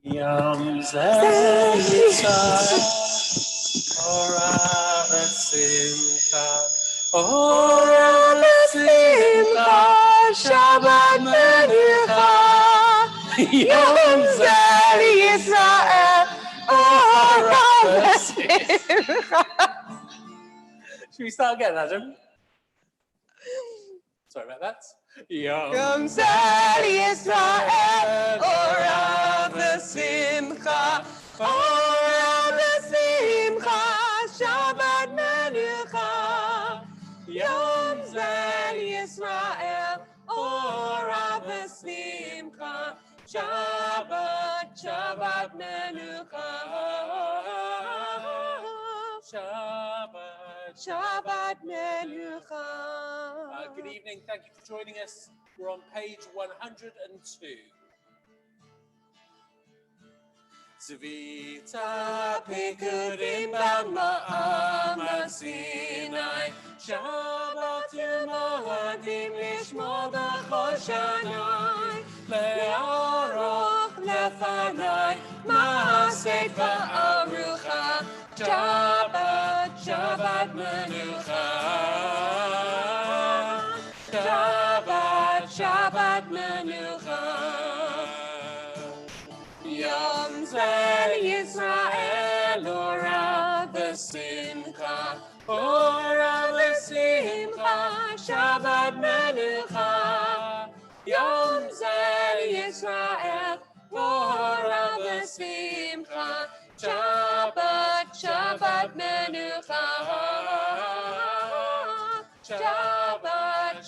Yom Zeh Yitzhak, Ora V'Simcha, Ora V'Simcha, Shabbat Menucha. Yom Zeh Yisrael, Ora V'Simcha. Should we start again, Adam? Sorry about that. Yom Zeh Yisrael, Ora V'Simcha, Ora V'Simcha, Shabbat Menucha. Yom Zeh Yisrael, Ora V'Simcha, Shabbat Menucha. Shabbat Menucha. Good evening. Thank you for joining us. We're on page 102. Zvita Pekudim B'Ma'am Sinai, Shabbat Moadim Lishmo B'chol Shanai, Le'aroch Lefanai, Ma'aseh V'Arucha, Shabbat Menucha. Shabbat Menucha. Yom Zeh Yisrael, Ora V'Simcha, Ora V'Simcha, Shabbat Menucha. Yom Zeh Yisrael, Ora V'Simcha, Shabbat Menucha.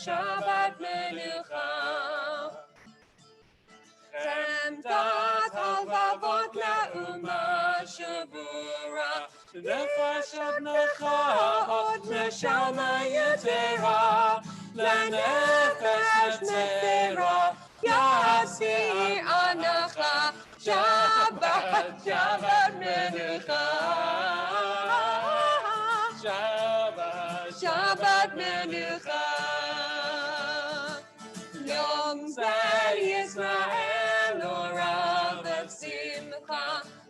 Shabbat Menucha. Chemdat halvavot la'uma shavura, nefashot nechaot neshama yetera, lenefesh netzera, yasi anacha, Shabbat Menucha. Shabbat Menucha. Yom Zeh Yisrael, Ora V'Simcha,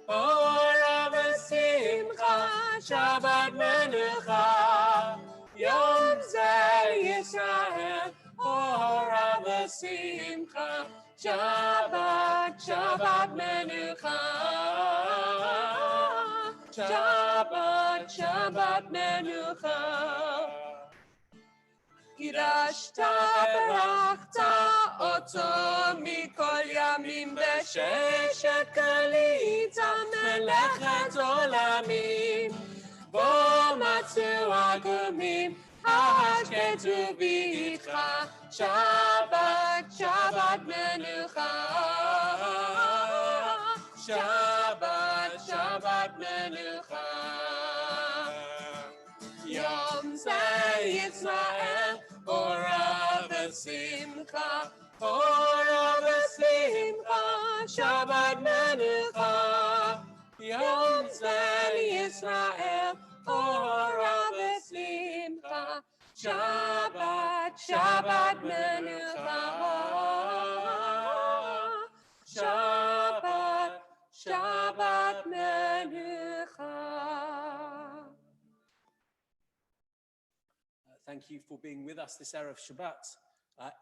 Ora V'Simcha, Shabbat Menucha. Yom Zeh Yisrael, Ora V'Simcha, Shabbat Menucha. Shabbat Menucha. Kirashta Barachta Oto Mikol Yamim B'Sheshet Kalita Melechet Olamim Bo Matzu Agumim Hashketu V'Itcha Shabbat Menucha. Shabbat Menucha. Yom Zeh Yisrael, Ora V'Simcha, Ora V'Simcha, Shabbat Menucha. Yom Zeh Yisrael, Ora V'Simcha, Shabbat Menucha. Shabbat Menucha. Thank you for being with us this Erev Shabbat.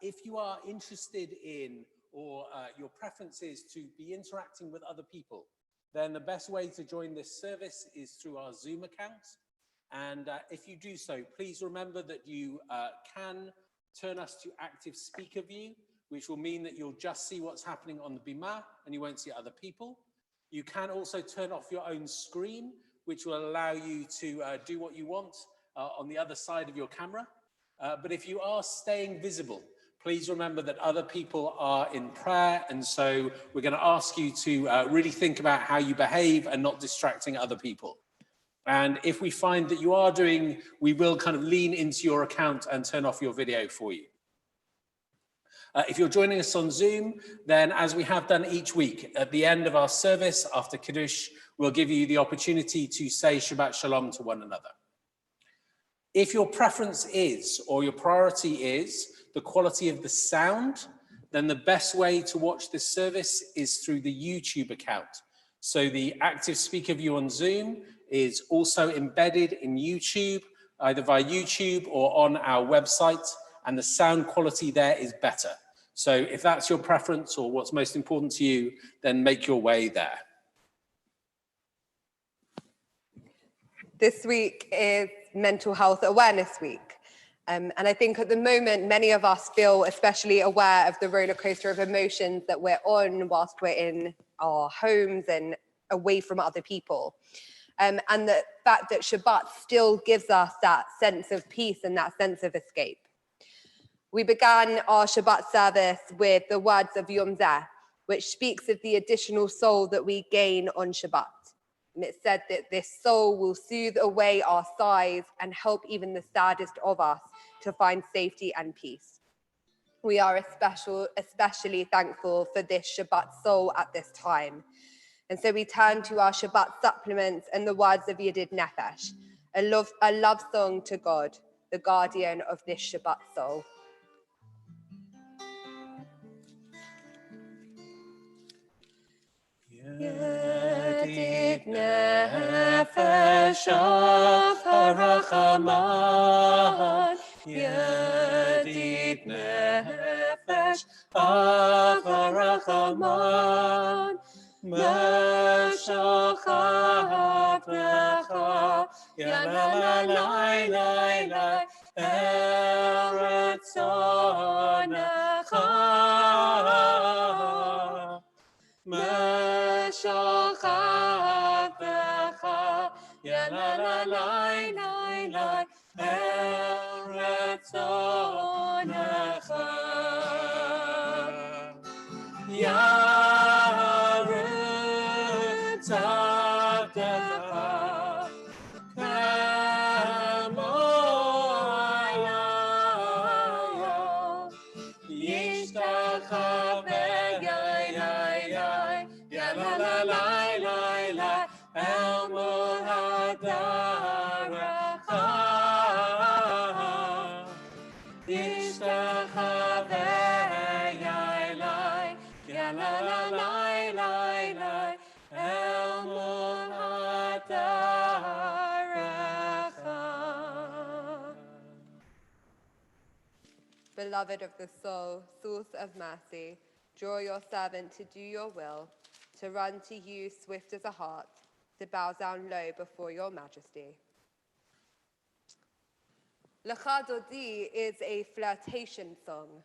If you are interested in, or your preference is to be interacting with other people, then the best way to join this service is through our Zoom account. And if you do so, please remember that you can turn us to active speaker view, which will mean that you'll just see what's happening on the bimah and you won't see other people. You can also turn off your own screen, which will allow you to do what you want on the other side of your camera. But if you are staying visible, please remember that other people are in prayer. And so we're going to ask you to really think about how you behave and not distracting other people. And if we find that you are doing, we will kind of lean into your account and turn off your video for you. If you're joining us on Zoom, then as we have done each week, at the end of our service after Kiddush, we'll give you the opportunity to say Shabbat Shalom to one another. If your preference is, or your priority is, the quality of the sound, then the best way to watch this service is through the YouTube account. So the active speaker view on Zoom is also embedded in YouTube, either via YouTube or on our website, and the sound quality there is better. So if that's your preference or what's most important to you, then make your way there. This week is Mental Health Awareness Week. And I think at the moment, many of us feel especially aware of the roller coaster of emotions that we're on whilst we're in our homes and away from other people. And the fact that Shabbat still gives us that sense of peace and that sense of escape. We began our Shabbat service with the words of Yom Zeh, which speaks of the additional soul that we gain on Shabbat. And it said that this soul will soothe away our sighs and help even the saddest of us to find safety and peace. We are especially thankful for this Shabbat soul at this time. And so we turn to our Shabbat supplements and the words of Yedid Nefesh, a love song to God, the guardian of this Shabbat soul. Yedid Nefesh of Harachaman, Yedid Nefesh of Harachaman, Meshochav Lecha, Yanalai Lai Lai, Eretz Onecha, Meshochav Lecha, Yanalai Lai Lai, Eretz Onecha. Yarut Avdecha Kamoya Yishtachav Ya la la la la la El Muhadaracha Yishtachav Ya la la la la la El Muhadaracha. Beloved of the soul, source of mercy, draw your servant to do your will, to run to you swift as a hart, to bow down low before your majesty. Lecha Dodi is a flirtation song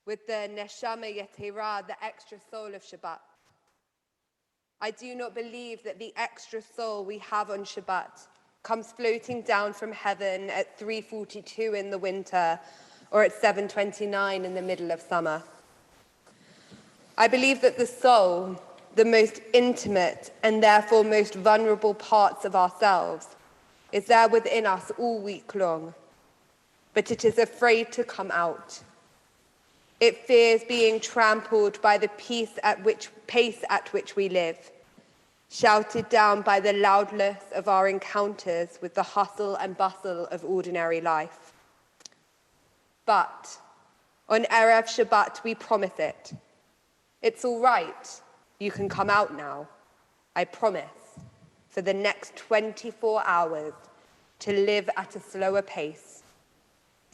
with the Neshama Yetera, the extra soul of Shabbat. I do not believe that the extra soul we have on Shabbat comes floating down from heaven at 3:42 in the winter or at 7:29 in the middle of summer. I believe that the soul, the most intimate and therefore most vulnerable parts of ourselves, is there within us all week long, but it is afraid to come out. It fears being trampled by the pace at which we live, shouted down by the loudness of our encounters with the hustle and bustle of ordinary life. But on Erev Shabbat, we promise it. It's all right. You can come out now. I promise, for the next 24 hours, to live at a slower pace.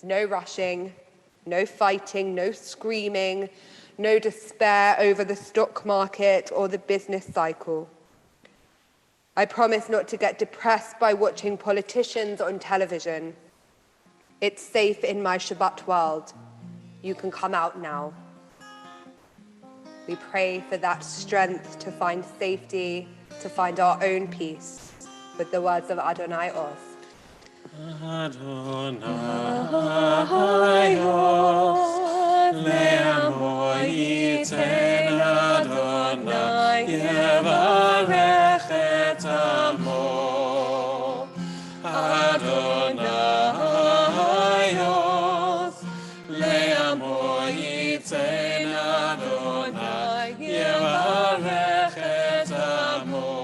No rushing, no fighting, no screaming, no despair over the stock market or the business cycle. I promise not to get depressed by watching politicians on television. It's safe in my Shabbat world. You can come out now. We pray for that strength to find safety, to find our own peace, with the words of Adonai Oz. Adonai Oz, Le'amo yiten Adonai, Yevarech et amo. Adonai Oz, Le'amo yiten Adonai, Yevarech et amo.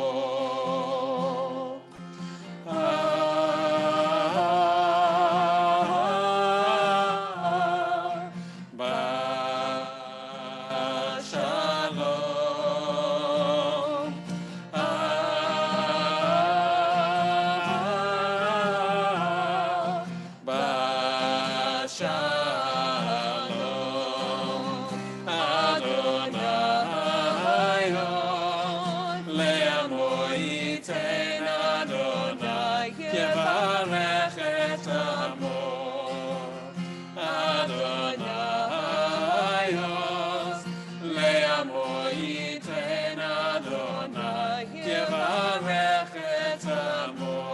עמו ייתן אדוני, יברך את עמו.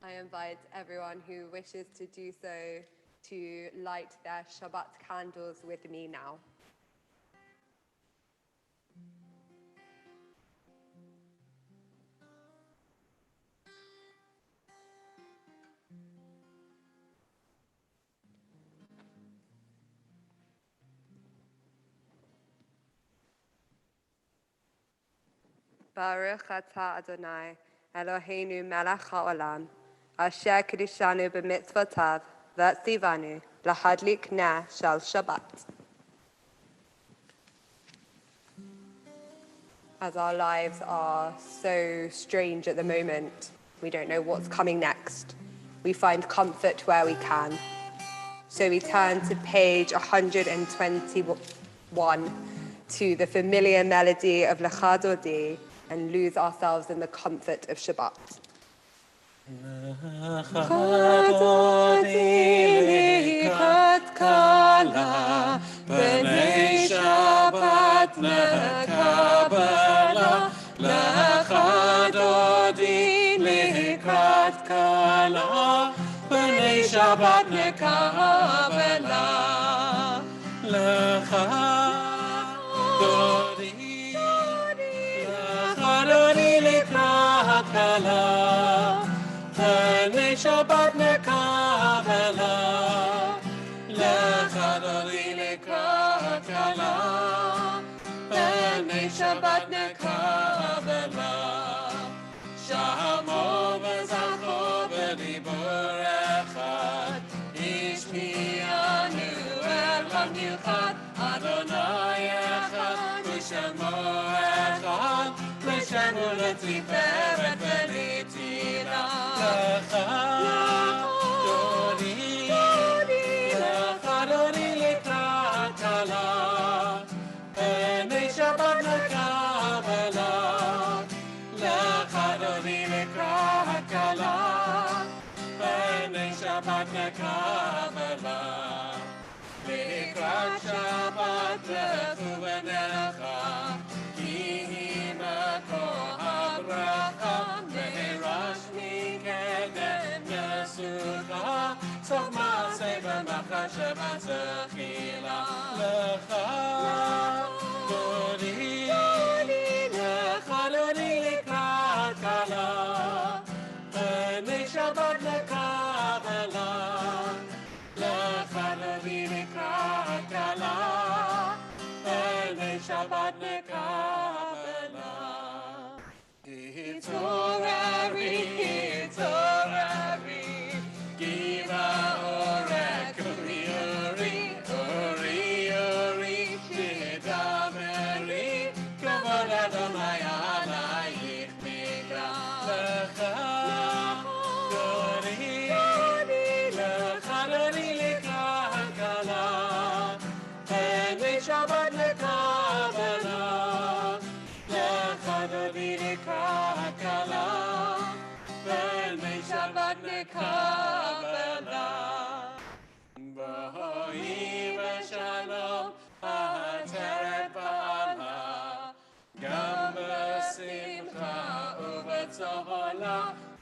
I invite everyone who wishes to do so to light their Shabbat candles with me now. Baruch atah Adonai, Eloheinu melech haolam, asher kiddushanu b'mitzvotav, v'tzivanu lahadlik ner shel Shabbat. As our lives are so strange at the moment, we don't know what's coming next. We find comfort where we can. So we turn to page 121 to the familiar melody of Lecha Dodi and lose ourselves in the comfort of Shabbat. Lecha Dodi likat kala, b'nei Shabbat nekabela. Lecha Dodi likat kala, b'nei Shabbat nekabela. Lecha Dodi likat kala, b'nei Shabbat nekabela. Lecha Dodi likat kala, b'nei Shabbat nekabela. Shamo v'zacho v'dibur echad, ishmianu elav miuchad, Adonai echad, v'shemo echad, v'shemo letiferet v'nitila. Lecha Dodi likat kala, b'nei Shabbat nekabela. Lecha Dodi likat kala, b'nei Shabbat nekabela. Likrat Shabbat lechu v'necha, ki hi makor habracha, ve'erash mikeden nesucha, sof ma'aseh b'machaseh b'techila. Lecha Dodi likat kala, b'nei Shabbat nekabela. Lecha Dodi likat kala, b'nei Shabbat nekabela. Hitorari, Giva orek, uri, shidaveri, kavod Adonai alayich mikra. Lecha Dodi likat kala, b'nei Shabbat nekabela. Lecha Dodi likat kala, b'nei Shabbat nekabela. B'hoi v'shalom ha'ateret ba'ala, gam b'simcha u'b'tzola,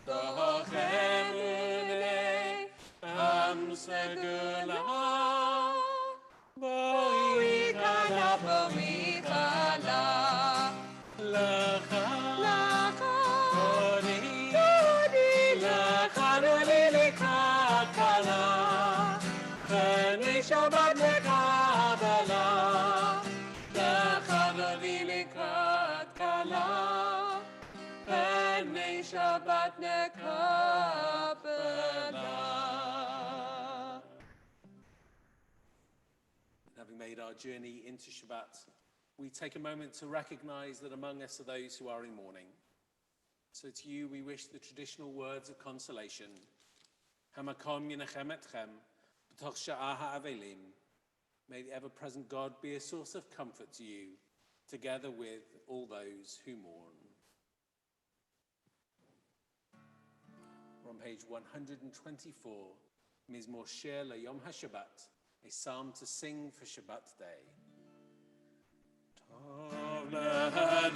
tochenu b'nei am segula. B'hoi kala, Lecha Dodi likat kala, b'nei Shabbat nekabela. Lecha Dodi likat kala, b'nei Shabbat nekabela. Having made our journey into Shabbat, we take a moment to recognize that among us are those who are in mourning. So to you we wish the traditional words of consolation. Hamakom yinachem etchem, b'toch sha'ah ha'avelim. May the ever-present God be a source of comfort to you, together with all those who mourn. We're on page 124, Mizmor Shir LeYom HaShabbat, a psalm to sing for Shabbat day. Tov lehadot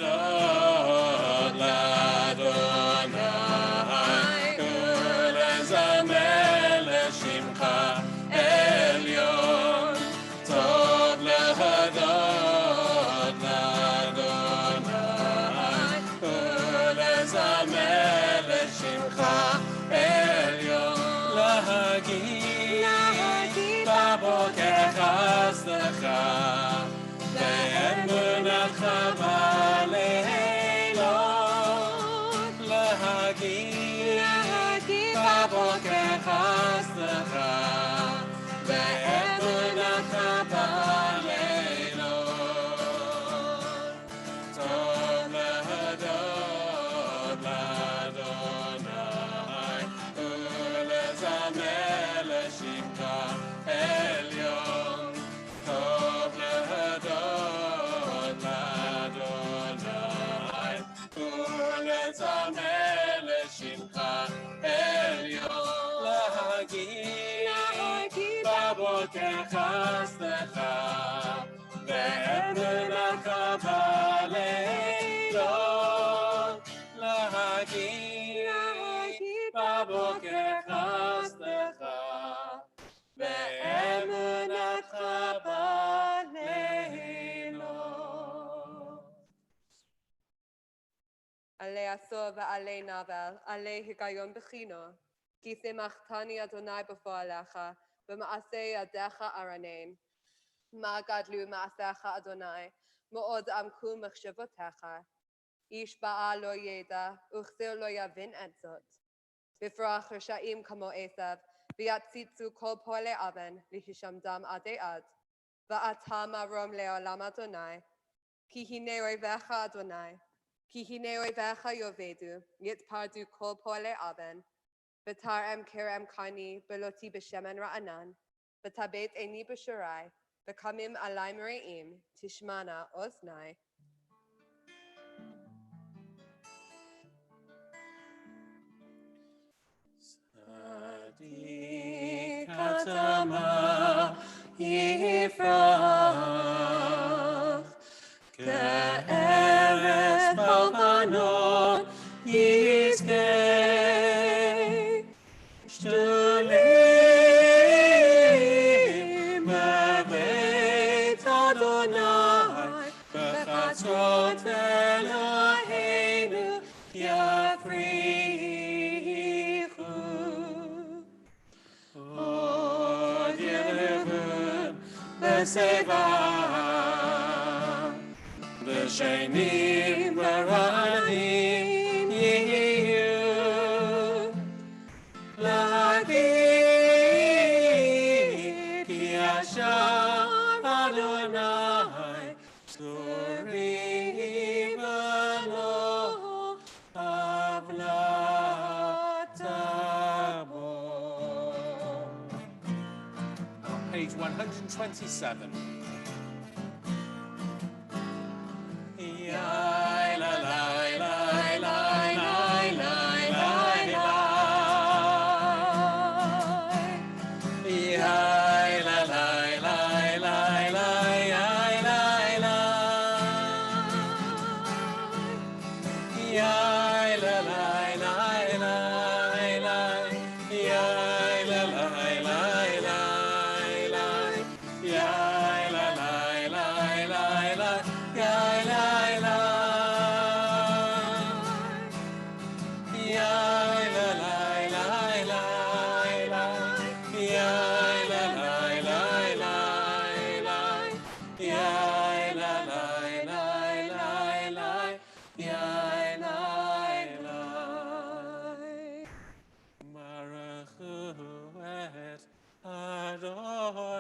l'Adonai, ulezamer l'shimcha elyon. Tov lehadot l'Adonai, ulezamer l'shimcha elyon. Lahagid baboker chasdecha, באמונתך בלילות, להגיד בבוקר חסדך, באמונתך בלילות. טוב להודות לאדוני, ולזמר לשמך עליון. טוב להודות לאדוני, ולזמר לשמך עליון. להגיד בבוקר חסדך, באמונתך בלילות. להגיד בבוקר חסדך, באמונתך בלילות. עלי עשור ועלי נבל, עלי היגיון בחינו, כי שמחתני אדוני בפועלך, במעשה ידיך ארנן. מה גדלו מעשיך אדוני, מאוד עמקו מחשבותיך. איש בעל לא ידע, וכסר לא יבין את זאת. בפרח רשעים כמו עשב, ויציצו כל פועלי אבן, להישמדם עדי עד. ואתה מרום לעולם אדוני, כי הנה אויביך אדוני, כי הנה אויביך יאבדו, יתפרדו כל פועלי אבן. ותרם כרם קרני, בלותי בשמן רענן, ותבט עיני בשירי, וקמים עלי מרעים, תשמענה אוזני. צדיק התמה יפרח, כארץ בלבנון יזכה. שתולים בבית אדוני, בחצרות אלוהינו יפריחו. עוד ילבון בשיבה, בשנים ברענים יהיו. להגיד כי ישר אדוני, צורי בנו עוולת בו. Page 127.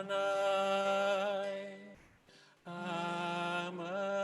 Adonai, Amen.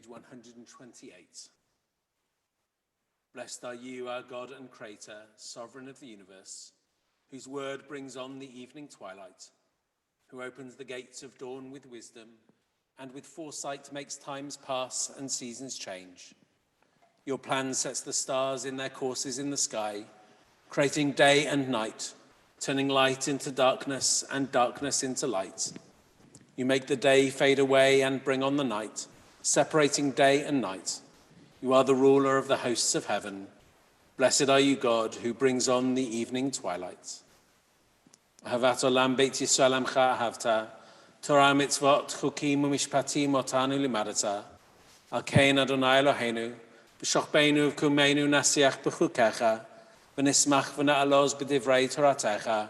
page 128. Blessed are you, our God and Creator, sovereign of the universe, whose word brings on the evening twilight, who opens the gates of dawn with wisdom, and with foresight makes times pass and seasons change. Your plan sets the stars in their courses in the sky, creating day and night, turning light into darkness and darkness into light. You make the day fade away and bring on the night, separating day and night. You are the ruler of the hosts of heaven. Blessed are you, God, who brings on the evening twilight. Ahavat olam beit Yisrael amcha ahavta, Torah mitzvot chukim umishpatim otanu limadata, al kein Adonai Eloheinu, b'shochbeinu v'kumeinu nasiach b'chukecha, v'nismach v'na'aloz b'divrei toratecha,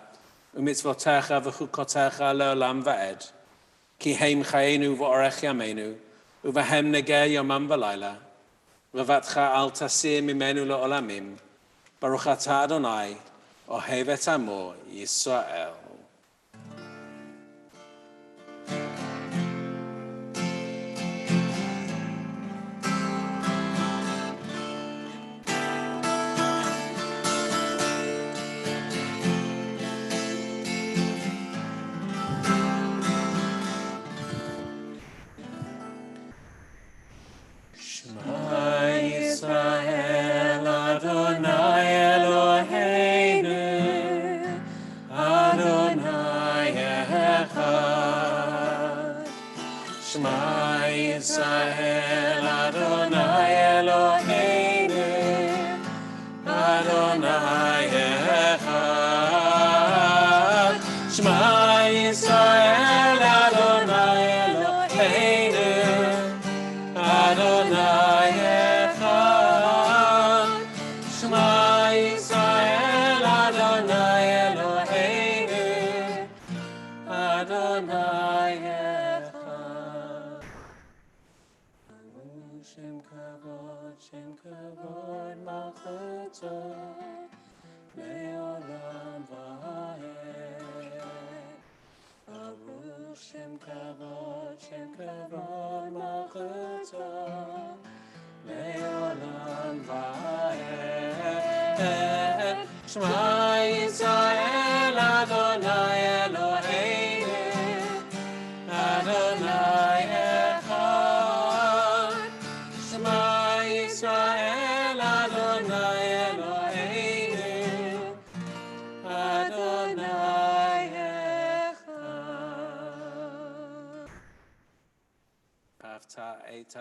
u'mitzvotecha v'chukotecha le'olam va'ed, ki heim chayenu v'orech yameinu, u'vahem negeh yomam v'layla, v'vatcha al tasir mimenu le'olamim, Baruch atah Adonai, ohev et amo Yisrael.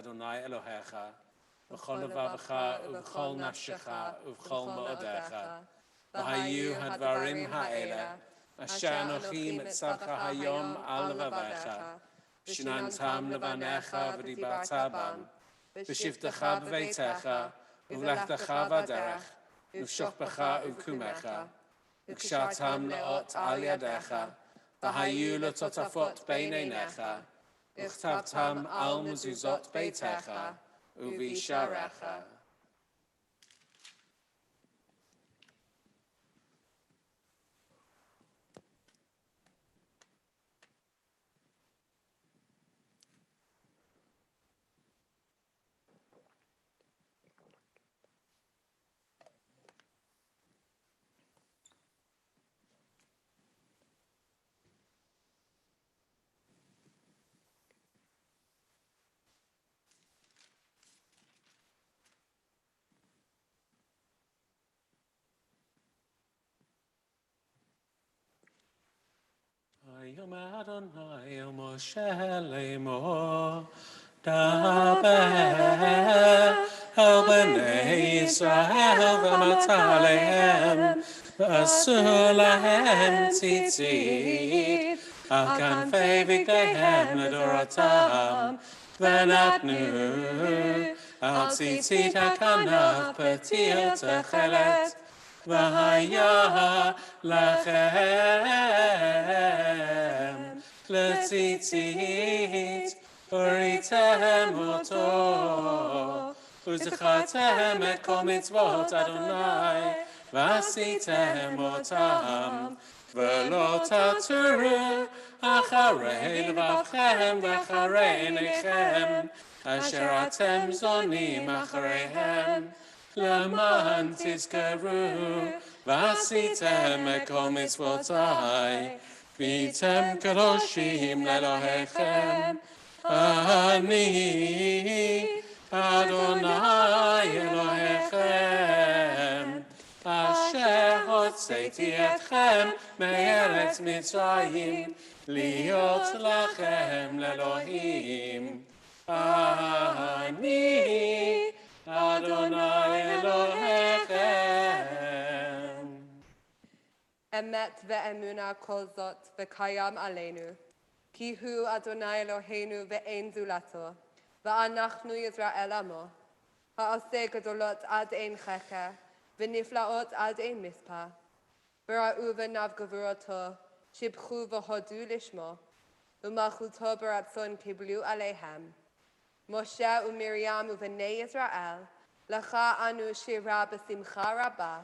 Adonai Elohecha, v'chol levavecha, uv'chol nafshecha, uv'chol ma'odecha, v'hayu hadvarim ha'ela, asher anochi mitzavcha hayom al levavecha, v'shinantam levanecha v'dibarta bam, v'shivtecha b'veitecha, uv'lechtecha v'aderech, uv'shochbecha uv'kumecha, v'kshatam le'ot al yadecha, v'hayu letotafot bein einecha, Uchtavtam al mezuzot beitecha, uvisharecha. Yom Adonai Yom Moshe Leimo Daber El Bnei Yisrael V'amata Lehem V'asu Lahem Tzitzit Al Kanfei Bigdeihem L'Dorotam V'natnu Al Tzitzit HaKanav Petir Techelet V'haya lachem letzitzit uritem oto uzechatem et kol mitzvot Adonai v'asitem otam v'lo taturu acharei levavchem v'acharei neichem אשר אתם זונים אחריהם, למען תזכרו, ועשיתם את כל מצוותיי, והייתם קדושים לאלוהיכם. אני אדוני אלוהיכם, אשר הוצאתי אתכם מארץ מצרים, להיות לכם לאלוהים. אני אדוני אלוהיכם. אמת ואמונה כל זאת וקיים עלינו, כי הוא אדוני אלוהינו ואין זולתו, ואנחנו ישראל עמו, העושה גדולות עד אין חקר, ונפלאות עד אין מספר. וראו ונב גבורתו, שיבחו והודו לשמו, ומלכותו ברצון קיבלו עליהם. משה ומרים ובני ישראל, לך אנו שירה בשמחה רבה,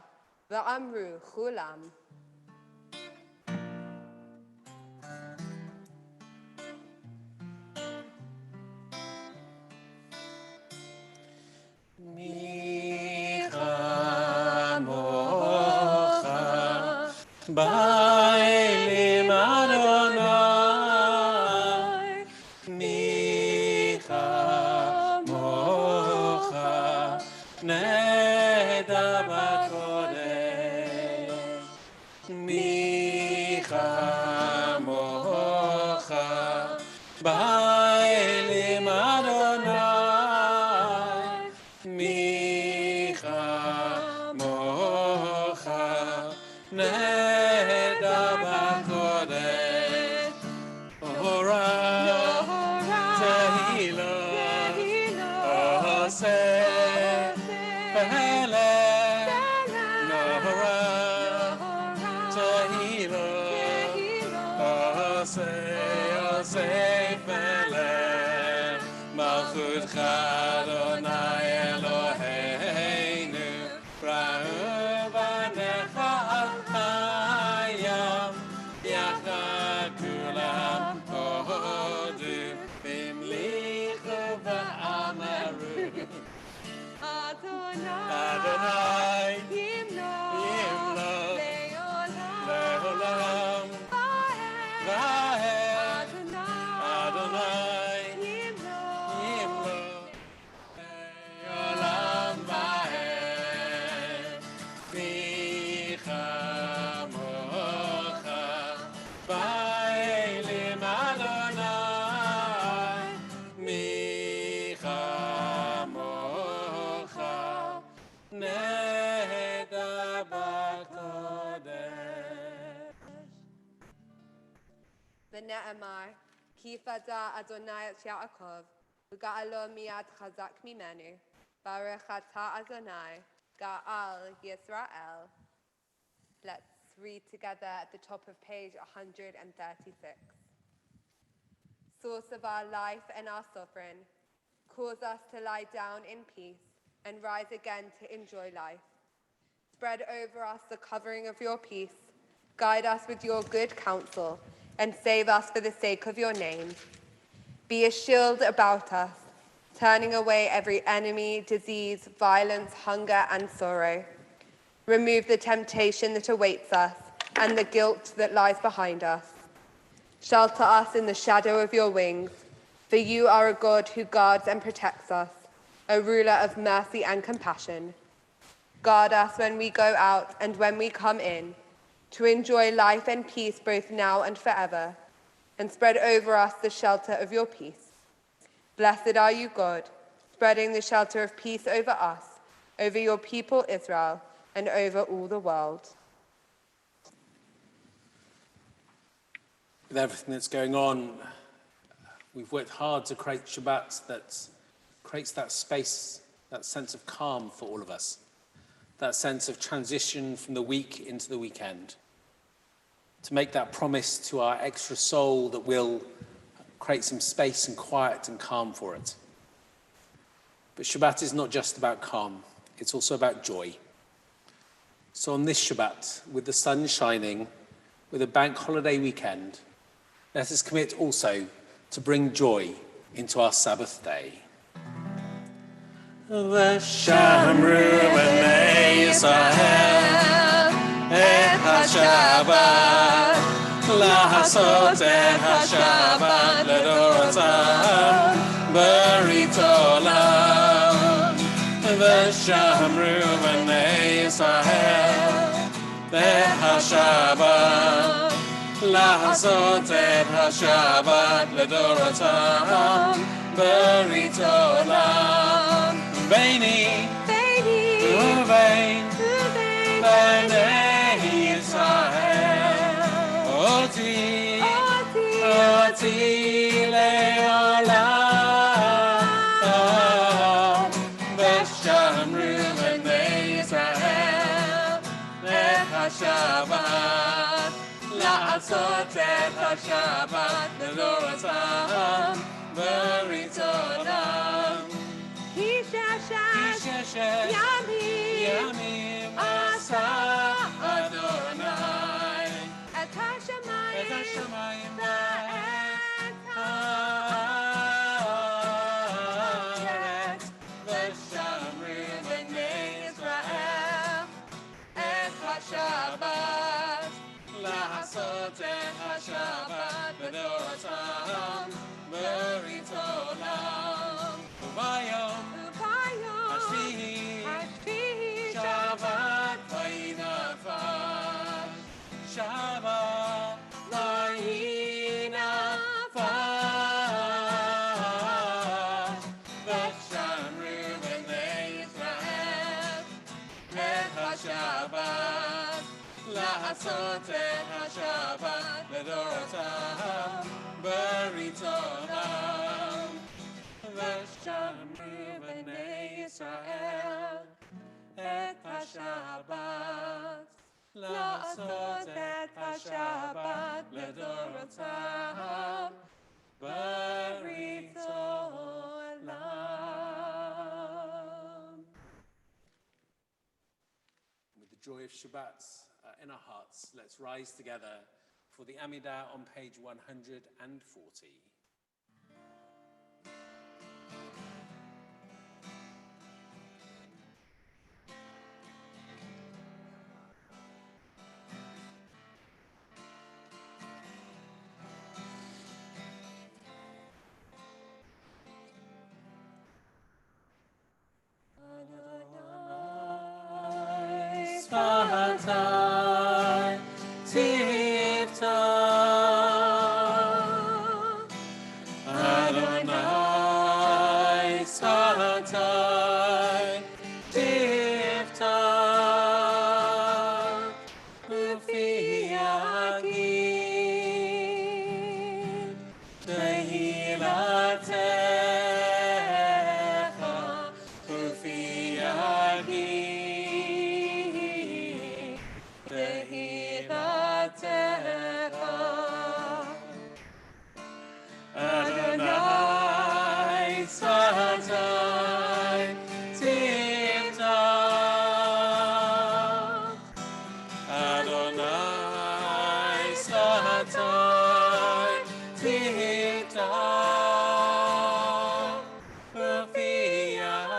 ואמרו כולם. באלים אדוני, מי כמוך נדע בקודש, מי כמוך באלים אדוני, מי כמוך נדע בקודש. אורה תהילו עושה פלא, נורא תהילו עושה פלא, מלכותך אדוני אלוהינו, ראו בניך הים, יחד כולם הודו, והמליכו ואמרו, אדוני ימלוך לעולם ועד, אדוני ימלוך לעולם ועד. מי כמוך באלים אדוני, מי כמוך נדע בקודש. ונאמר, כי פדה אדוני את יעקב, וגאלו מיד חזק ממנו, ברך אתה אדוני, גאל ישראל. Let's read together at the top of page 136. Source of our life and our sovereign, cause us to lie down in peace and rise again to enjoy life. Spread over us the covering of your peace, guide us with your good counsel, and save us for the sake of your name. Be a shield about us, turning away every enemy, disease, violence, hunger, and sorrow. Remove the temptation that awaits us and the guilt that lies behind us. Shelter us in the shadow of your wings, for you are a God who guards and protects us, a ruler of mercy and compassion. Guard us when we go out and when we come in, to enjoy life and peace both now and forever, and spread over us the shelter of your peace. Blessed are you, God, spreading the shelter of peace over us, over your people Israel, and over all the world. With everything that's going on, we've worked hard to create Shabbat that creates that space, that sense of calm for all of us, that sense of transition from the week into the weekend, to make that promise to our extra soul that we'll create some space and quiet and calm for it. But Shabbat is not just about calm, it's also about joy. So on this Shabbat, with the sun shining, with a bank holiday weekend, let us commit also to bring joy into our Sabbath day. ושמרו בני ישראל את השבת, לעשות את השבת לדורותם ברית עולם. ושמרו בני ישראל את השבת, לעשות את השבת לדורותם ברית עולם. ביני ובין בני ישראל אותי לעולם. ושמרו בני ישראל את השבת, לעשות את השבת לדורותם ברית עולם. כי ששת ימים עשה אדוני את השמיים ואת הארץ. ושמרו בני ישראל את השבת, לעשות את השבת לדורותם ברית עולם. וביום השביעי שבת ויהי נפש, שבת ויהי נפש. ושמרו בני ישראל את השבת, לעשות את השבת לדורותם ברית עולם. ושמרו בני ישראל את השבת, לעשות את השבת לדורותם ברית עולם. With the joy of Shabbat in our hearts, let's rise together for the Amidah on page 140. Sfahatai tifta Adonai Sfahatai tifta Ufi Yagid Tehilatecha Ufi Yagid Tehilatecha Adonai Sfahatai tifta Adonai Sfahatai tifta Ufi Yagid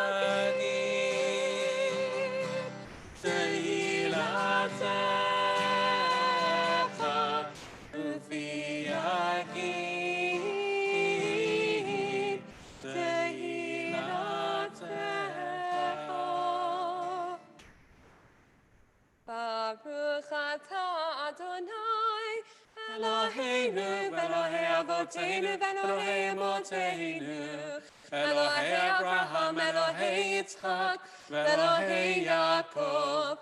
Tehilatecha Ufi Yagid Tehilatecha. Baruch atah Adonai Eloheinu v'Elohei Avoteinu v'Elohei Emoteinu, Elohei Abraham, Elohei Yitzchak, v'Elohei Yaakov,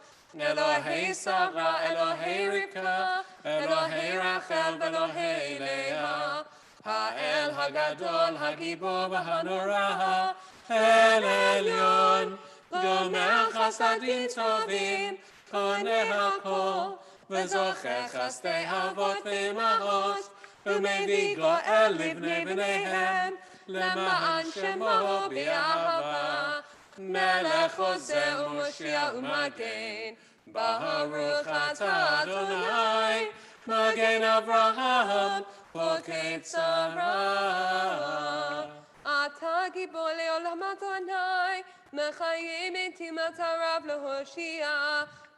Elohei Sarah, Elohei Rivka, Elohei Rachel, v'Elohei Leah, Ha'el Hagadol, Hagibor v'Hanora, El Elyon, Gomer Chasadim Tovim, Koneh HaKol, וזוכר חסדי אבות ואימהות, ומביא גואל לבני בניהם, למען שמו באהבה. מלך עוזר ומושיע ומגן, ברוך אתה אדוני, מגן אברהם, פוקד שרה. אתה גיבור לעולם אדוני, מחיה מתים אתה רב להושיע,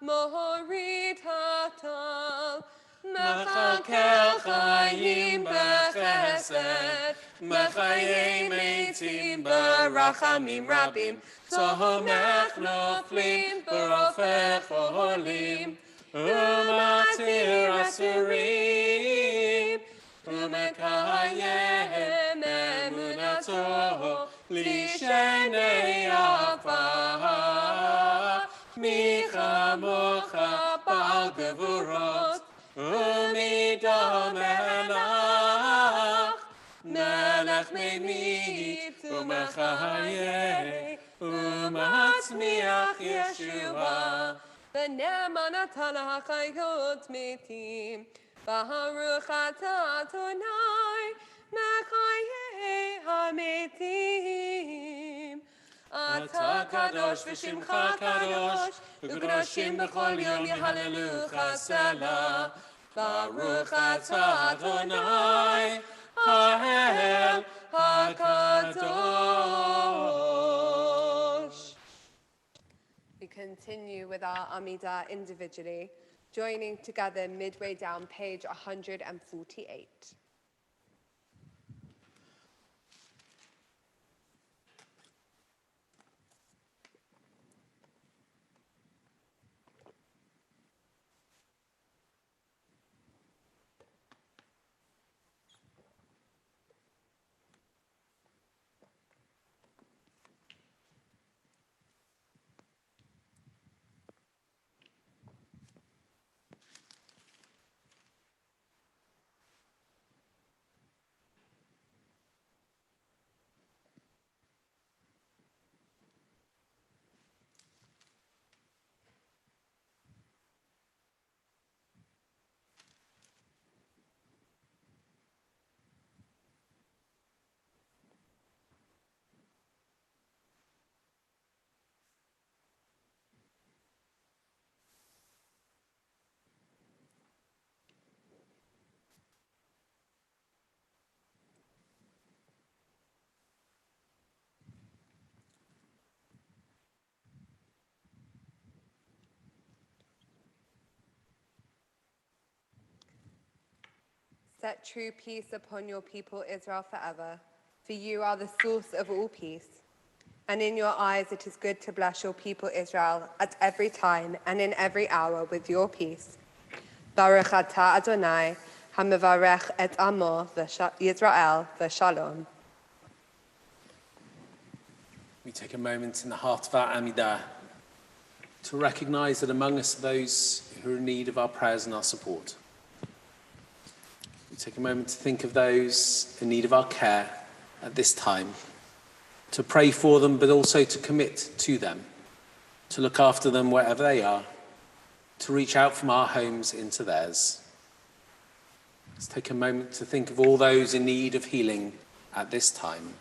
מוריד הטל. מחכה חיים בחסד, מחיה מתים ברחמים רבים, תומך נופלים ברופא חולים, ומתיר אסורים, ומקיים אמונתו לשני עפר. מי כמוך בעל גבורות ומידו מלך, מלך ממית ומחיה ומצמיח ישועה. ונאמן אתה להחיות מתים, ברוך אתה אדוני מחיי המתים. אתה קדוש ושמך קדוש, וקדושים בכל יום יהללוך סלה. ברוך אתה אדוני האל הקדוש. We continue with our Amidah individually, joining together midway down page 148. Set true peace upon your people Israel forever, for you are the source of all peace. And in your eyes it is good to bless your people Israel at every time and in every hour with your peace. Baruch atah Adonai, hamavarech et amo Yisrael v'shalom. We take a moment in the heart of our Amidah to recognize that among us are those who are in need of our prayers and our support. We take a moment to think of those in need of our care at this time, to pray for them, but also to commit to them, to look after them wherever they are, to reach out from our homes into theirs. Let's take a moment to think of all those in need of healing at this time.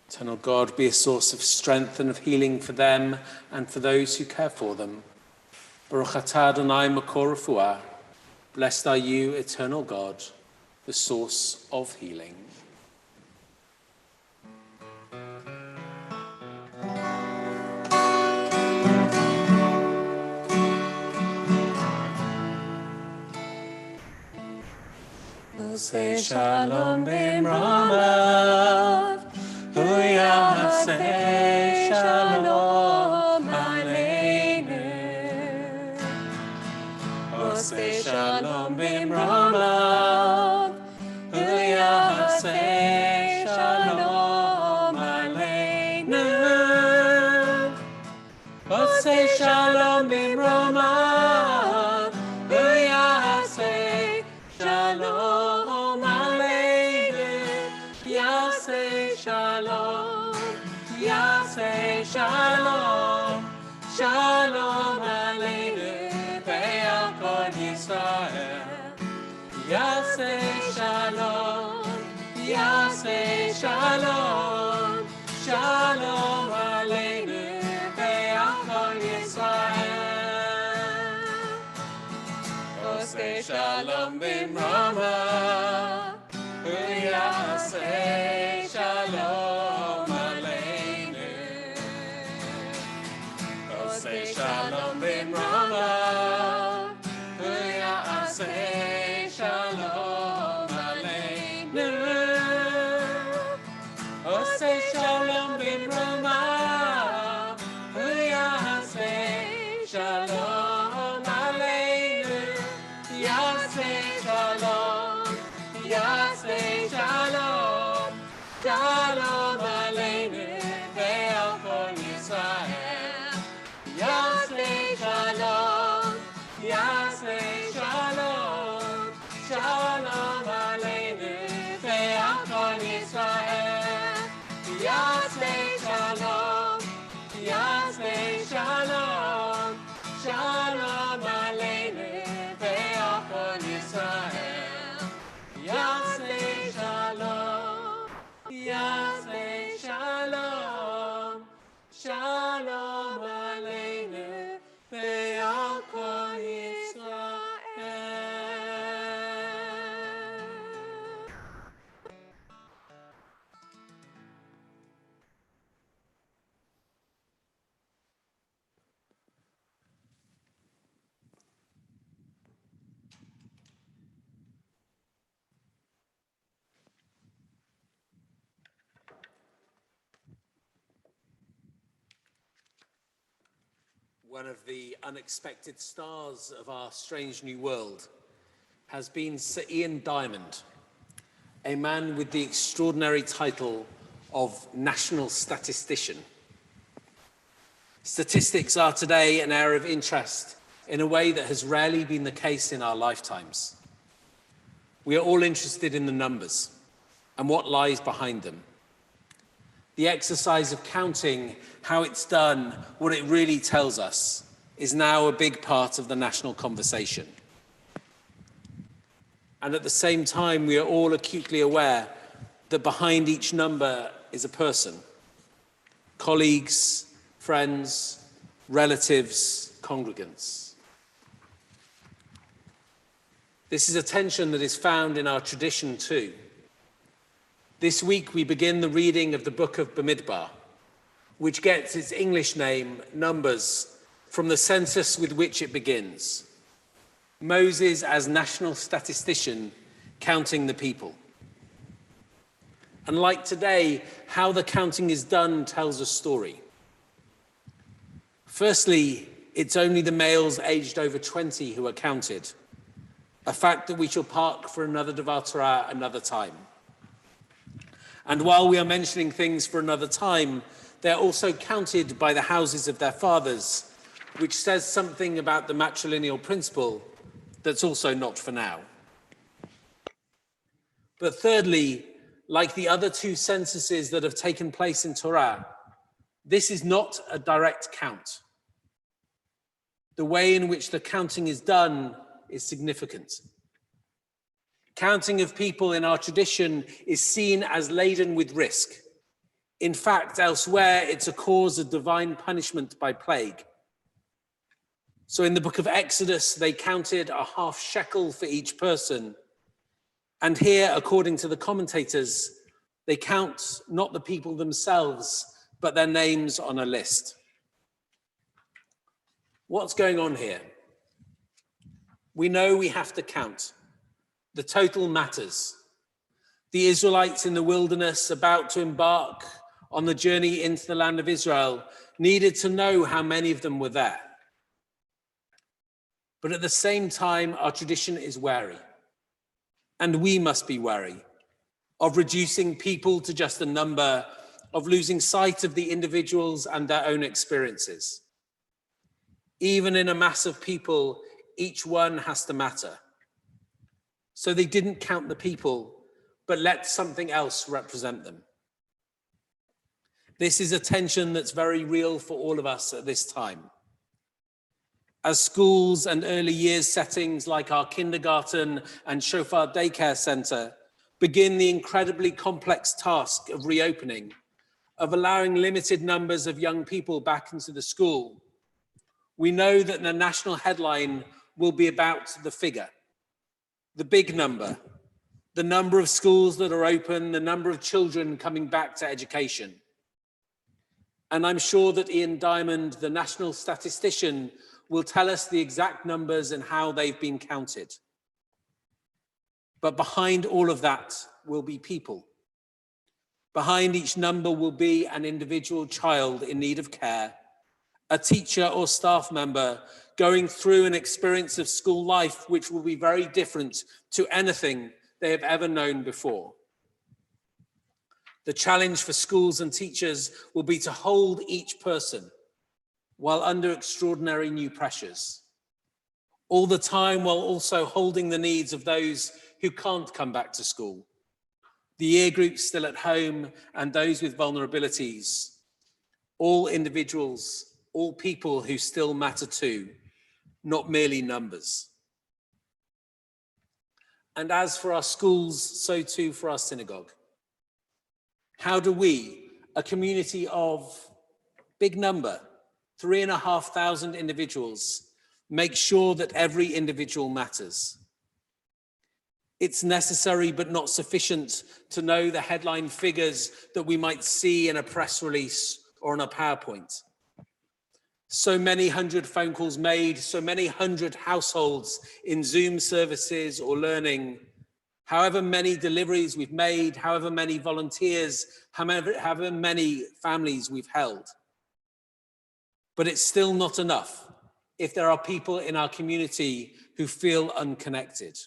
Eternal God, be a source of strength and of healing for them and for those who care for them. Baruch atah Adonai makor refuah. Blessed are you, eternal God, the source of healing. Say shalom b'mramav, hu yaseh shalom aleinu. Say shalom b'mramav, hu yaseh shalom aleinu. Say shalom b'mramav, hu yaseh shalom aleinu. Yaseh shalom, yaseh shalom, shalom aleinu ve'al kol Yisrael. Yaseh shalom, yaseh shalom, shalom aleinu ve'al kol Yisrael. Say shalom b'mramav, Shalom bimroma, v'yaseh shalom aleinu. Oseh shalom bimroma, v'yaseh shalom aleinu. Yaseh shalom, yaseh shalom, shalom aleinu ve'al kol Yisrael. Yaseh shalom, yaseh shalom, shalom aleinu ve'al kol Yisrael. Yaseh shalom, yaseh shalom, shalom aleinu ve'al kol Yisrael. Yaseh shalom, yaseh shalom, shalom aleinu ve'al kol Yisrael. One of the unexpected stars of our strange new world has been Sir Ian Diamond, a man with the extraordinary title of National Statistician. Statistics are today an area of interest in a way that has rarely been the case in our lifetimes. We are all interested in the numbers and what lies behind them. The exercise of counting, how it's done, what it really tells us, is now a big part of the national conversation. And at the same time, we are all acutely aware that behind each number is a person. Colleagues, friends, relatives, congregants. This is a tension that is found in our tradition too. This week we begin the reading of the book of Bamidbar, which gets its English name, Numbers, from the census with which it begins. Moses as national statistician counting the people. And like today, how the counting is done tells a story. Firstly, it's only the males aged over 20 who are counted, a fact that we shall park for another Devar Torah another time. And while we are mentioning things for another time, they're also counted by the houses of their fathers, which says something about the matrilineal principle that's also not for now. But thirdly, like the other two censuses that have taken place in Torah, this is not a direct count. The way in which the counting is done is significant. Counting of people in our tradition is seen as laden with risk. In fact, elsewhere, it's a cause of divine punishment by plague. So in the book of Exodus, they counted a half shekel for each person. And here, according to the commentators, they count not the people themselves, but their names on a list. What's going on here? We know we have to count. The total matters. The Israelites in the wilderness about to embark on the journey into the land of Israel needed to know how many of them were there. But at the same time, our tradition is wary, and we must be wary of reducing people to just a number, of losing sight of the individuals and their own experiences. Even in a mass of people, each one has to matter. So they didn't count the people, but let something else represent them. This is a tension that's very real for all of us at this time. As schools and early years settings like our kindergarten and Shofar Daycare Center begin the incredibly complex task of reopening, of allowing limited numbers of young people back into the school, we know that the national headline will be about the figure. The big number, the number of schools that are open, the number of children coming back to education. And I'm sure that Ian Diamond, the national statistician, will tell us the exact numbers and how they've been counted. But behind all of that will be people. Behind each number will be an individual child in need of care, a teacher or staff member going through an experience of school life which will be very different to anything they have ever known before. The challenge for schools and teachers will be to hold each person while under extraordinary new pressures, all the time while also holding the needs of those who can't come back to school, the year groups still at home and those with vulnerabilities, all individuals, all people who still matter too, not merely numbers. And as for our schools, so too for our synagogue. How do we, a community of big number, 3,500 individuals, make sure that every individual matters? It's necessary but not sufficient to know the headline figures that we might see in a press release or on a PowerPoint. So many hundred phone calls made, so many hundred households in Zoom services or learning, however many deliveries we've made, however many volunteers, however many families we've held. But it's still not enough if there are people in our community who feel unconnected.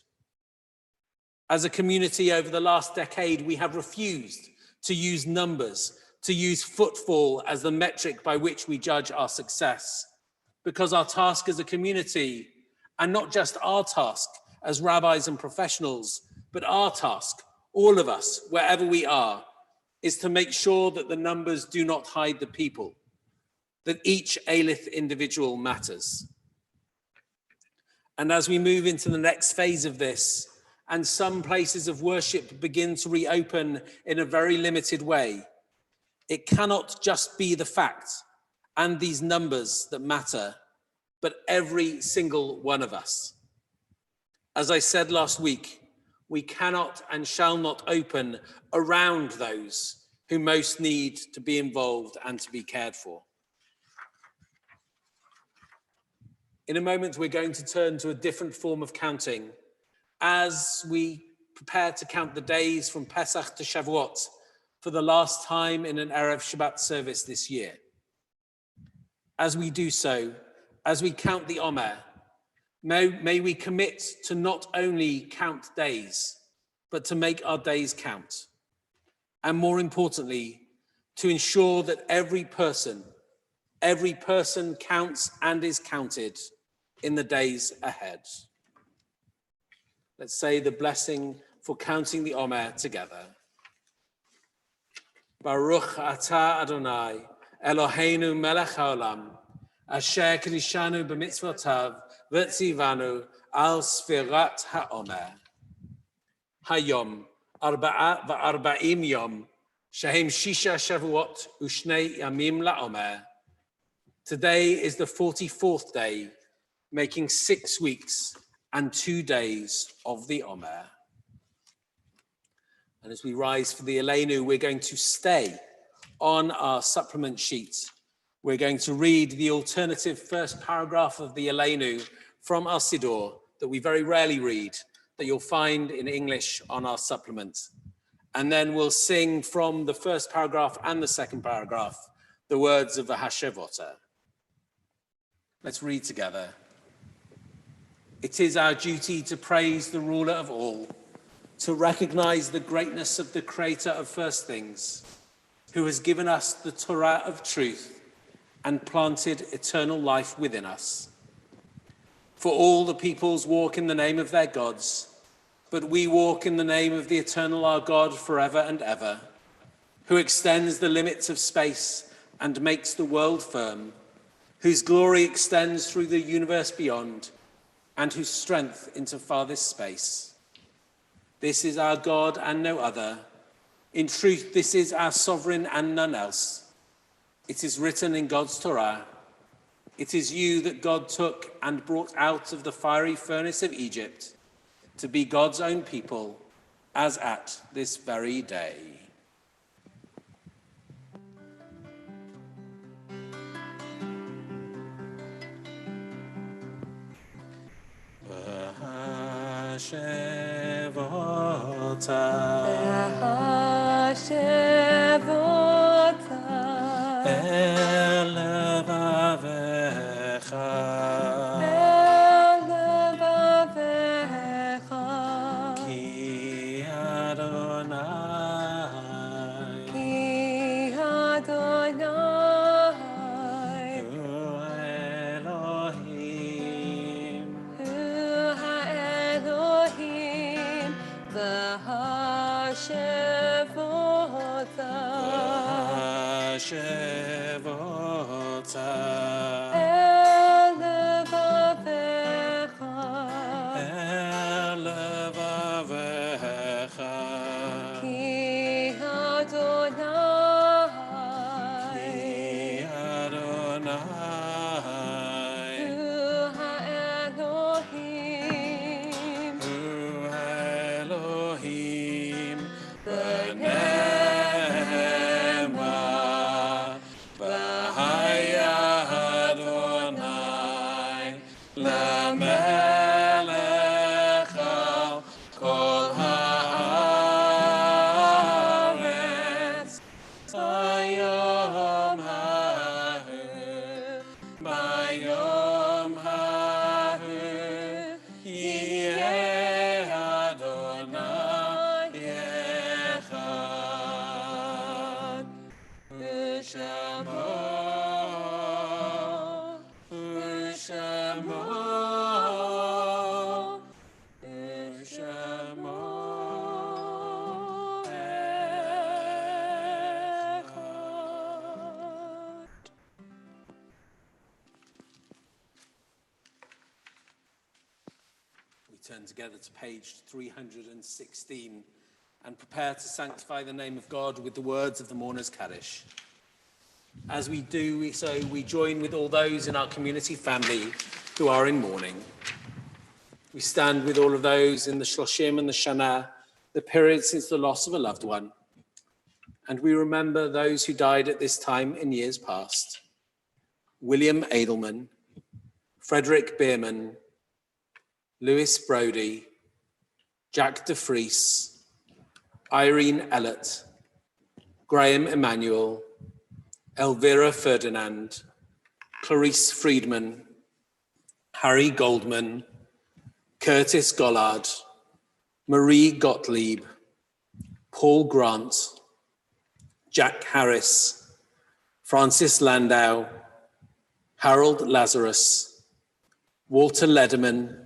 As a community over the last decade, we have refused to use numbers, to use footfall as the metric by which we judge our success, because our task as a community, and not just our task as rabbis and professionals, but our task, all of us, wherever we are, is to make sure that the numbers do not hide the people, that each Eilith individual matters. And as we move into the next phase of this, and some places of worship begin to reopen in a very limited way, it cannot just be the fact and these numbers that matter, but every single one of us. As I said last week, we cannot and shall not open around those who most need to be involved and to be cared for. In a moment, we're going to turn to a different form of counting as we prepare to count the days from Pesach to Shavuot for the last time in an Erev Shabbat service this year. As we do so, as we count the Omer, may we commit to not only count days, but to make our days count. And more importantly, to ensure that every person counts and is counted in the days ahead. Let's say the blessing for counting the Omer together. Baruch atah Adonai, Eloheinu melech haolam, asher kedishanu b'mitzvotav, v'tzivanu al sfirat ha'omer. Hayom, arba'a va'arba'im yom, shehem shisha shavuot u'shnei yamim la'omer. Today is the 44th day, making 6 weeks and 2 days of the Omer. And as we rise for the Aleinu, we're going to stay on our supplement sheet. We're going to read the alternative first paragraph of the Aleinu from our Siddur that we very rarely read, that you'll find in English on our supplement. And then we'll sing from the first paragraph and the second paragraph the words of the Hashavota. Let's read together. It is our duty to praise the ruler of all, to recognize the greatness of the creator of first things, who has given us the Torah of truth and planted eternal life within us. For all the peoples walk in the name of their gods, but we walk in the name of the eternal our God forever and ever, who extends the limits of space and makes the world firm, whose glory extends through the universe beyond, and whose strength into farthest space. This is our God and no other. In truth, this is our sovereign and none else. It is written in God's Torah. It is you that God took and brought out of the fiery furnace of Egypt to be God's own people, as at this very day. Turn together to page 316 and prepare to sanctify the name of God with the words of the Mourner's Kaddish. As we do so, we join with all those in our community family who are in mourning. We stand with all of those in the Shloshim and the Shana, the period since the loss of a loved one. And we remember those who died at this time in years past. William Edelman, Frederick Bierman, Louis Brody, Jack DeFries, Irene Ellett, Graham Emanuel, Elvira Ferdinand, Clarice Friedman, Harry Goldman, Curtis Gollard, Marie Gottlieb, Paul Grant, Jack Harris, Francis Landau, Harold Lazarus, Walter Lederman,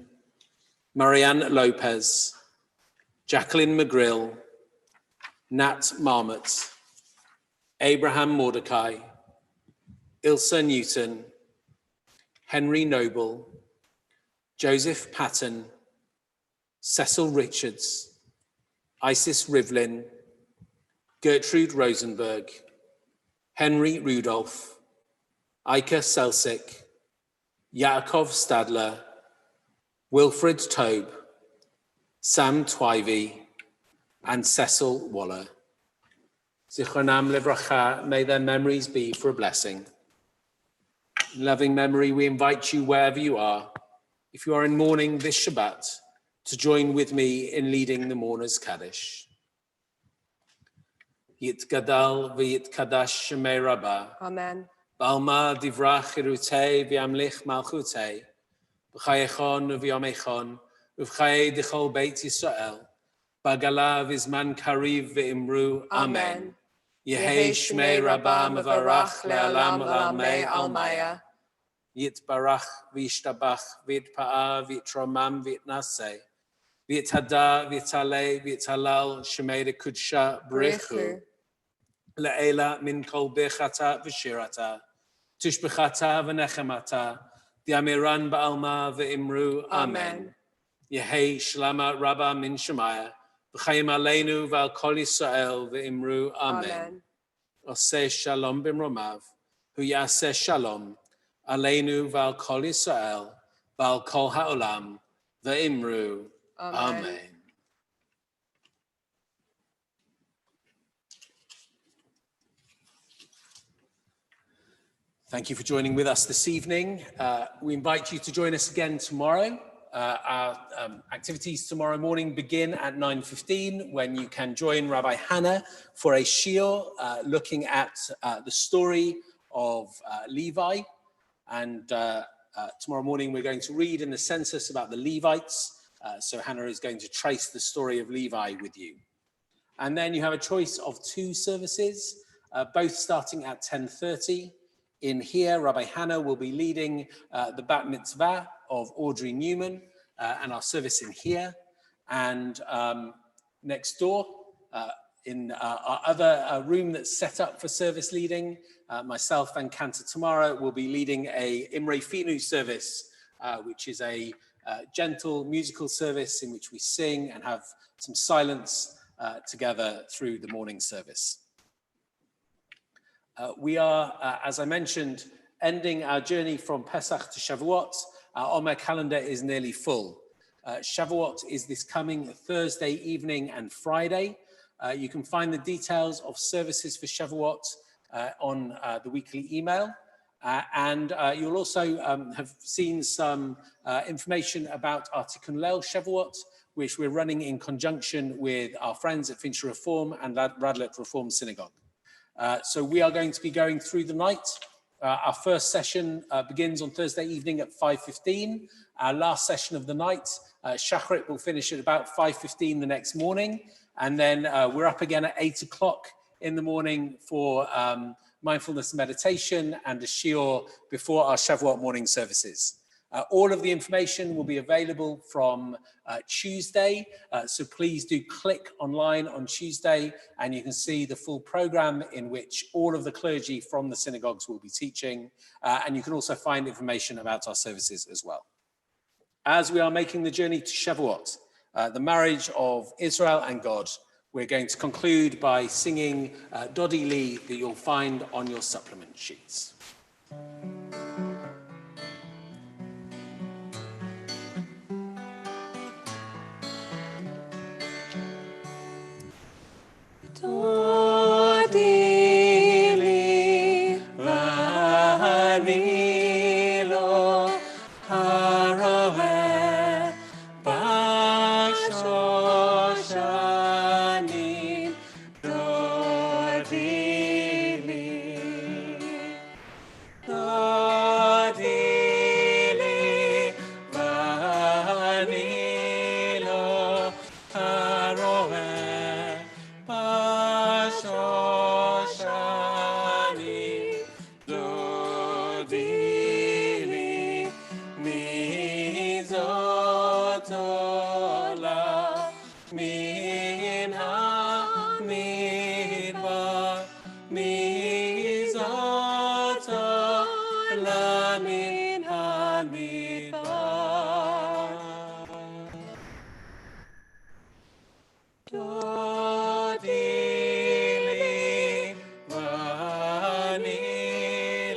Marianne Lopez, Jacqueline McGrill, Nat Marmot, Abraham Mordecai, Ilsa Newton, Henry Noble, Joseph Patton, Cecil Richards, Isis Rivlin, Gertrude Rosenberg, Henry Rudolph, Ika Selsick, Yaakov Stadler, Wilfred Tobe, Sam Twivy, and Cecil Waller. Zichronam Livracha, may their memories be for a blessing. In loving memory, we invite you wherever you are, if you are in mourning this Shabbat, to join with me in leading the Mourner's Kaddish. Yit Gadal v'yit Kadash Shemei Rabbah. Amen. Balma divrach irutei v'yamlich malchutei. B'chayechon v'yomechon. V'chayei d'chol Beit Yisrael. Bagala v'zman kariv v'imru. Amen. Yehei Shmei Rabbah mevarach le'alam al'amei almaya. Yit barach v'yishtabach v'yitpa'a v'yitromam v'yitnaseh. V'yithada v'yitalei v'yitalal Shmei d'kudsha b'richu. Le'ela min kol bechata v'shirata. Tishbechata v'nechemata. Diamiran ba'alma v'imru. Amen. Yehei shlama Rabbah min Shemaya. V'chayim aleinu v'al kol Yisrael v'imru. Amen. Oseh shalom b'mromav. Hu yaseh shalom. Aleinu v'al kol Yisrael. V'al kol ha'olam v'imru. Amen. Thank you for joining with us this evening. We invite you to join us again tomorrow our activities tomorrow morning begin at 9:15 when you can join Rabbi Hannah for a shiur looking at the story of Levi. And tomorrow morning we're going to read in the census about the Levites. So Hannah is going to trace the story of Levi with you. And then you have a choice of two services, both starting at 10:30. In here, Rabbi Hannah will be leading the Bat Mitzvah of Audrey Newman and our service in here. And next door, in our other room that's set up for service leading, myself and Cantor Tamara will be leading a Imre Finu service, which is a gentle musical service in which we sing and have some silence together through the morning service. We are, as I mentioned, ending our journey from Pesach to Shavuot. Our Omer calendar is nearly full. Shavuot is this coming Thursday evening and Friday. You can find the details of services for Shavuot on the weekly email. And you'll also have seen some information about our Tikkun Leil Shavuot, which we're running in conjunction with our friends at Fincher Reform and Radlett Reform Synagogue. So we are going to be going through the night. Our first session begins on Thursday evening at 5:15. Our last session of the night, Shachrit, will finish at about 5:15 the next morning. And then we're up again at 8 o'clock in the morning for mindfulness meditation and a shiur before our Shavuot morning services. All of the information will be available from Tuesday, so please do click online on Tuesday and you can see the full program in which all of the clergy from the synagogues will be teaching, and you can also find information about our services as well. As we are making the journey to Shavuot, the marriage of Israel and God, we're going to conclude by singing Dodi Li that you'll find on your supplement sheets. Dodi li v'ani lo haroeh b'shoshanim. Dodi li, Dodi li v'ani lo haroeh b'shoshanim. Dodi li mizot olam min hamidbar, mizot olam min hamidbar. Dodi li v'ani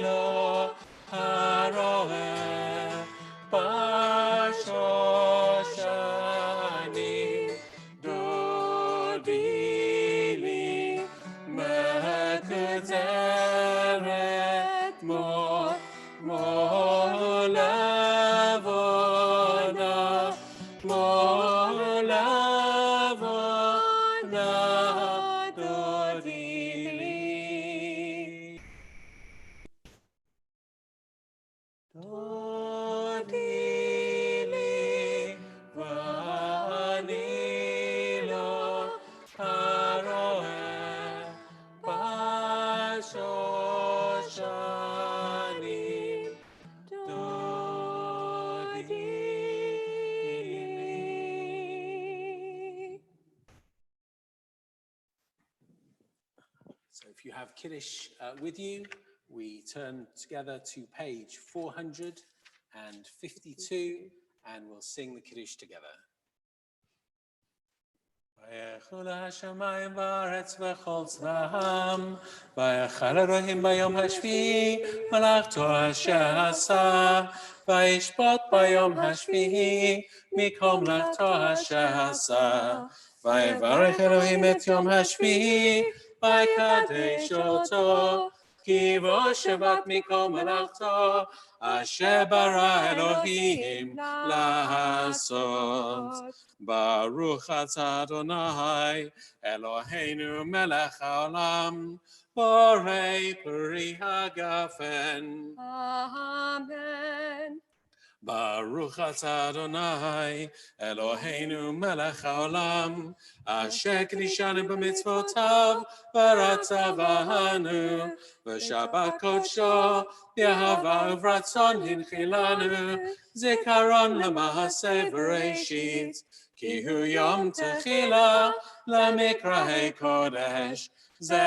lo haroeh b'shoshanim. Dodi li mekuteret mo lavona, mo lavona. Dodi li, Dodi li v'ani lo haroeh b'shoshanim. Dodi li. So if you have Kiddush with you, we turn together to page 452 and we'll sing the Kiddush together. ויחול השמיים והארץ וכל צבאם, ויחל אלוהים ביום השביעי מלאכתו אשר עשה, וישפוט ביום השביעי מכל מלאכתו אשר עשה. ויברך אלוהים את יום השביעי ויקדש אותו, כי בו שבת מכל מלאכתו, אשר ברא אלוהים לעשות. ברוך אתה אדוני, אלוהינו מלך העולם, בורא פרי הגפן. Amen. ברוך אתה אדוני, אלוהינו מלך העולם, אשר קדישנו במצוותיו, ברצה בנו, ושבת קודשו, באהבה וברצון הנחילנו, זיכרון למעשה בראשית, כי הוא יום תחילה למקראי קודש, זכר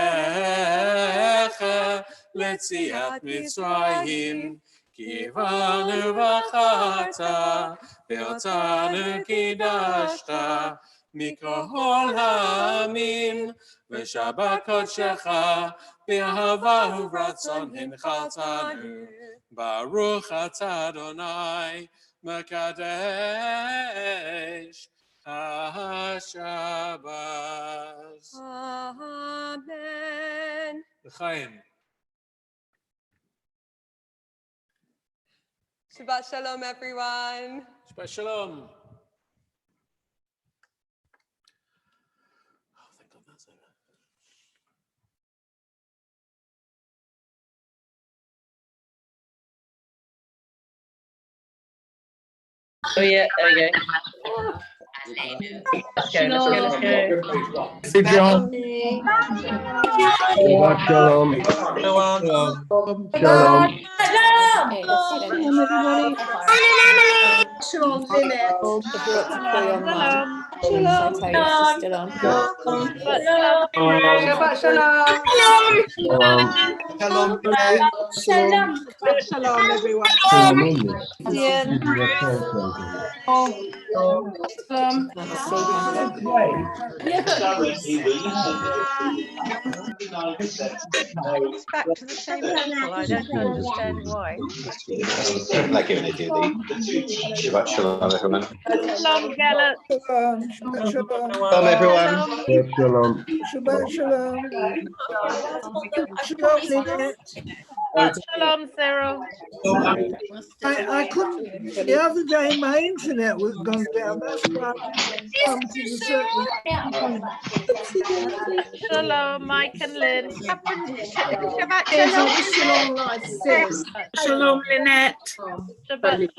ליציאת מצרים. כי בנו בחרת, ואותנו קידשת, מכל העמים, ושבת קודשך, באהבה וברצון הנחלתנו. ברוך אתה אדוני, מקדש השבת. Amen. לחיים. Shabbat shalom, everyone. Shabbat shalom. Oh, thank God that's over. Oh yeah, there we go. Let's go. Hey, John. Shabbat shalom. Shalom. Shalom. Shalom, everybody. Shalom, Lynette. Shabbat shalom. Shalom. Shalom. Shalom, everyone. Back to the same people. I don't understand why. Like when they do the Shabbat Shalom, everyone. Shalom, Gallup. Shalom, everyone. Shabbat shalom. Shabbat shalom. Shalom, Lynette. Shalom, Cyril. I couldn't, the other day my internet was gone down. That's why I come to the certain. Shalom, Mike and Lynn. Shabbat shalom. Shalom, Shalom, Lynette. Shabbat shalom.